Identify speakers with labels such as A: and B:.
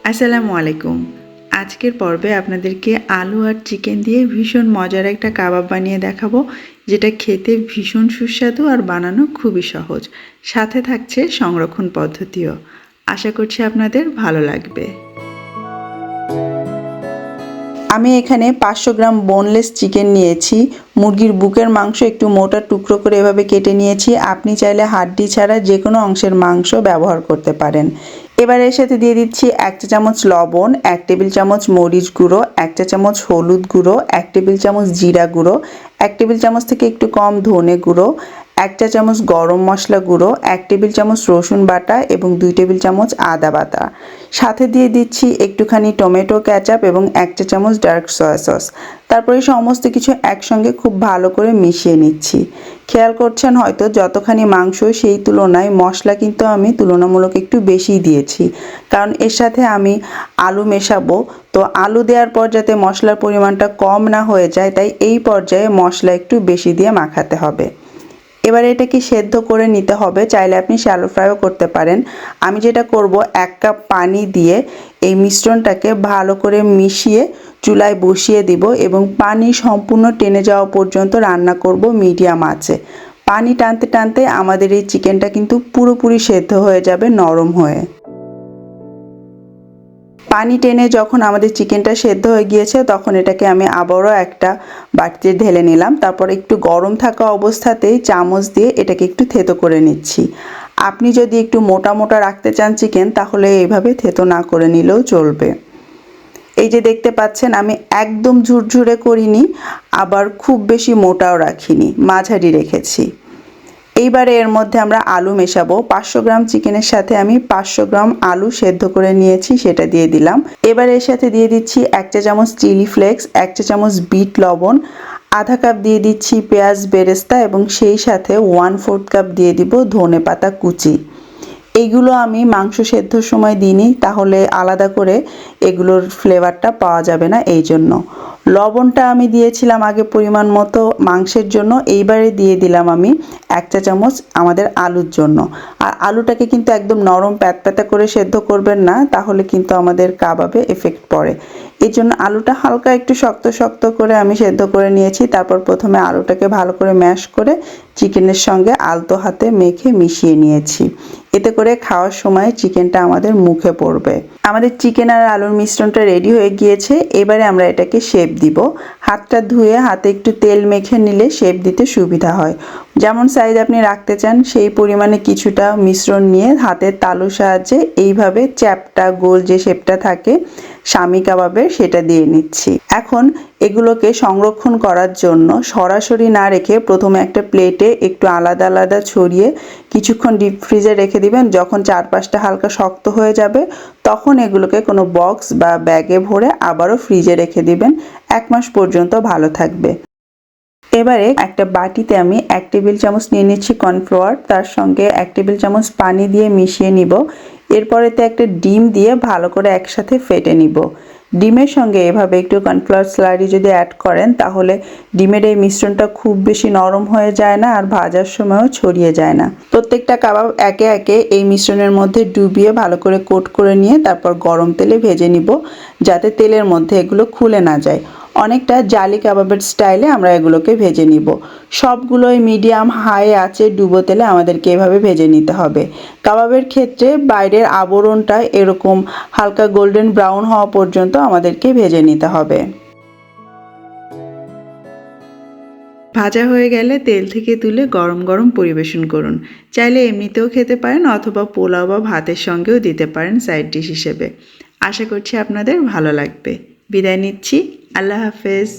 A: আসসালামু আলাইকুম। আজকের পর্বে আপনাদেরকে আলু আর চিকেন দিয়ে ভীষণ মজার একটা কাবাব বানিয়ে দেখাবো, যেটা খেতে ভীষণ সুস্বাদু আর বানানো খুবই সহজ। সাথে থাকছে সংরক্ষণ পদ্ধতিও। আশা করছি আপনাদের ভালো লাগবে। আমি এখানে 500 গ্রাম বোনলেস চিকেন নিয়েছি। মুরগির বুকের মাংস একটু মোটা টুকরো করে এভাবে কেটে নিয়েছি। আপনি চাইলে হাড্ডি ছাড়া যে কোনো অংশের মাংস ব্যবহার করতে পারেন। এবার এর সাথে দিয়ে দিচ্ছি 1 চা চামচ লবণ, 1 টেবিল চামচ মরিচ গুঁড়ো, 1 চা চামচ হলুদ গুঁড়ো, 1 টেবিল চামচ জিরা গুঁড়ো, 1 টেবিল চামচ থেকে একটু কম ধনে গুঁড়ো, 1 চা চামচ গরম মশলা গুঁড়ো, 1 টেবিল চামচ রসুন বাটা এবং 2 টেবিল চামচ আদা বাটা। সাথে দিয়ে দিচ্ছি একটুখানি টমেটো কেচাপ এবং 1 চা চামচ ডার্ক সয়া সস। তারপরে সমস্ত কিছু একসঙ্গে খুব ভালো করে মিশিয়ে নিচ্ছি। খেয়াল করছেন হয়তো যতখানি মাংস সেই তুলনায় মশলা কিন্তু আমি তুলনামূলক একটু বেশি দিয়েছি, কারণ এর সাথে আমি আলু মেশাবো। তো আলু দেওয়ার পর যাতে মশলার পরিমাণটা কম না হয়ে যায়, তাই এই পর্যায়ে মশলা একটু বেশি দিয়ে মাখাতে হবে। এবারে এটাকে সেদ্ধ করে নিতে হবে। চাইলে আপনি শ্যালো ফ্রাইও করতে পারেন। আমি যেটা করব, 1 কাপ পানি দিয়ে এই মিশ্রণটাকে ভালো করে মিশিয়ে চুলায় বসিয়ে দিব এবং পানি সম্পূর্ণ টেনে যাওয়া পর্যন্ত রান্না করব মিডিয়াম আঁচে। পানি টানতে টানতে আমাদের এই চিকেনটা কিন্তু পুরোপুরি সেদ্ধ হয়ে যাবে, নরম হয়ে। পানি টেনে যখন আমাদের চিকেনটা সেদ্ধ হয়ে গিয়েছে, তখন এটাকে আমি আবারও একটা বাটিতে ঢেলে নিলাম। তারপর একটু গরম থাকা অবস্থাতেই চামচ দিয়ে এটাকে একটু থেতো করে নিচ্ছি। আপনি যদি একটু মোটা মোটা রাখতে চান চিকেন, তাহলে এইভাবে থেতো না করে নিলেও চলবে। এই যে দেখতে পাচ্ছেন, আমি একদম ঝুরঝুরে করিনি, আবার খুব বেশি মোটাও রাখিনি, মাঝারি রেখেছি। এইবারে এর মধ্যে আমরা আলু মেশাবো। 500 গ্রাম চিকেনের সাথে আমি 500 গ্রাম আলু সেদ্ধ করে নিয়েছি, সেটা দিয়ে দিলাম। এবার এর সাথে দিয়ে দিচ্ছি 1 চা চামচ চিলি ফ্লেক্স, 1 চা চামচ বিট লবণ, আধা কাপ দিয়ে দিচ্ছি পেঁয়াজ বেরেস্তা এবং সেই সাথে 1/4 কাপ দিয়ে দিব ধনে পাতা কুচি। এইগুলো আমি মাংস সেদ্ধর সময় দিইনি, তাহলে আলাদা করে এগুলোর ফ্লেভারটা পাওয়া যাবে না, এই জন্য। লবণটা আমি দিয়েছিলাম আগে পরিমাণ মতো মাংসের জন্য, এইবারে দিয়ে দিলাম আমি 1 চা চামচ আমাদের আলুর জন্য। আর আলুটাকে কিন্তু একদম নরম প্যাতপ্যাতা করে সেদ্ধ করবেন না, তাহলে কিন্তু আমাদের কাবাবে এফেক্ট পড়ে। এই জন্য আলুটা হালকা একটু শক্ত শক্ত করে আমি সেদ্ধ করে নিয়েছি। তারপর প্রথমে আলুটাকে ভালো করে ম্যাশ করে চিকেনের সঙ্গে আলতো হাতে মেখে মিশিয়ে নিয়েছি। এতে করে খাওয়ার সময় চিকেনটা আমাদের মুখে পড়বে। আমাদের চিকেন আর আলুর মিশ্রণটা রেডি হয়ে গিয়েছে। এবারে আমরা এটাকে শেপ দিব। হাতটা ধুয়ে হাতে একটু তেল মেখে নিলে শেপ দিতে সুবিধা হয়। যেমন সাইজ আপনি রাখতে চান সেই পরিমাণে কিছুটা মিশ্রণ নিয়ে হাতের তালুর সাহায্যে এইভাবে চ্যাপটা গোল যে শেপটা থাকে শামি কাবাবের, সেটা দিয়ে নিচ্ছি। এখন এগুলোকে সংরক্ষণ করার জন্য সরাসরি না রেখে প্রথমে একটা প্লেটে একটু আলাদা আলাদা ছড়িয়ে কিছুক্ষণ ডিপ ফ্রিজে রেখে দিবেন। যখন চারপাশটা হালকা শক্ত হয়ে যাবে, তখন এগুলোকে কোনো বক্স বা ব্যাগে ভরে আবারও ফ্রিজে রেখে দিবেন। 1 মাস পর্যন্ত ভালো থাকবে। এবারে একটা বাটিতে আমি 1 টেবিল চামচ নিয়ে নিচ্ছি কর্নফ্লাওয়ার, তার সঙ্গে 1 টেবিল চামচ পানি দিয়ে মিশিয়ে নিব। এরপরেতে একটা ডিম দিয়ে ভালো করে একসাথে ফেটে নিব। ডিমের সঙ্গে এভাবে একটু কর্নফ্লাওয়ার স্লারি যদি অ্যাড করেন, তাহলে ডিমের এই মিশ্রণটা খুব বেশি নরম হয়ে যায় না আর ভাজার সময়ও ছড়িয়ে যায় না। প্রত্যেকটা কাবাব একে একে এই মিশ্রণের মধ্যে ডুবিয়ে ভালো করে কোট করে নিয়ে তারপর গরম তেলে ভেজে নিব, যাতে তেলের মধ্যে এগুলো খুলে না যায়। অনেকটা জালি কাবাবের স্টাইলে আমরা এগুলোকে ভেজে নিব। সবগুলোই মিডিয়াম হাই আঁচে ডুবো তেলে আমাদেরকে এভাবে ভেজে নিতে হবে। কাবাবের ক্ষেত্রে বাইরের আবরণটা এরকম হালকা গোল্ডেন ব্রাউন হওয়া পর্যন্ত আমাদেরকে ভেজে নিতে হবে। ভাজা হয়ে গেলে তেল থেকে তুলে গরম গরম পরিবেশন করুন। চাইলে এমনিতেও খেতে পারেন, অথবা পোলাও বা ভাতের সঙ্গেও দিতে পারেন সাইড ডিশ হিসেবে। আশা করছি আপনাদের ভালো লাগবে। বিদায় নিচ্ছি। আল্লাহ হাফেজ।